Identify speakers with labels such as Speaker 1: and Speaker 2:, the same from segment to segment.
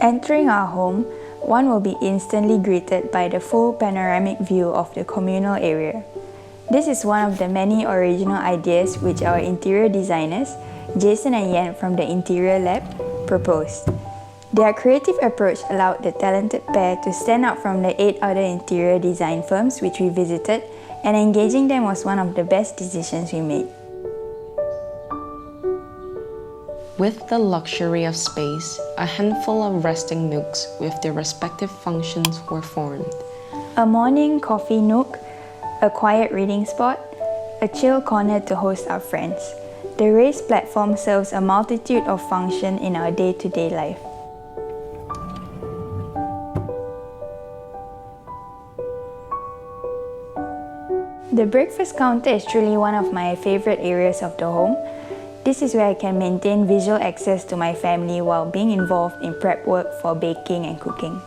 Speaker 1: Entering our home, one will be instantly greeted by the full panoramic view of the communal area. This is one of the many original ideas which our interior designers, Jason and Yan from the Interior Lab, proposed. Their creative approach allowed the talented pair to stand out from the 8 other interior design firms which we visited, and engaging them was one of the best decisions we made.
Speaker 2: With the luxury of space, a handful of resting nooks with their respective functions were formed.
Speaker 1: A morning coffee nook, a quiet reading spot, a chill corner to host our friends. The raised platform serves a multitude of functions in our day-to-day life. The breakfast counter is truly one of my favorite areas of the home. This is where I can maintain visual access to my family while being involved in prep work for baking and cooking.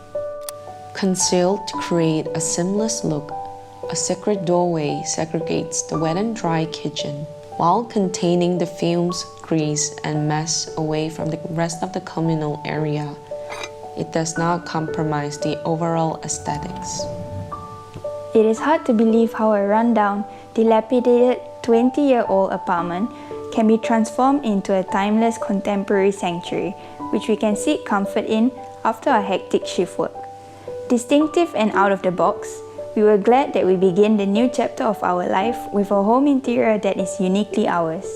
Speaker 2: Concealed to create a seamless look, a secret doorway segregates the wet and dry kitchen, while containing the fumes, grease, and mess away from the rest of the communal area. It does not compromise the overall aesthetics.
Speaker 1: It is hard to believe how a rundown, dilapidated 20-year-old apartment can be transformed into a timeless contemporary sanctuary, which we can seek comfort in after a hectic shift work. Distinctive and out of the box, we were glad that we begin the new chapter of our life with a home interior that is uniquely ours.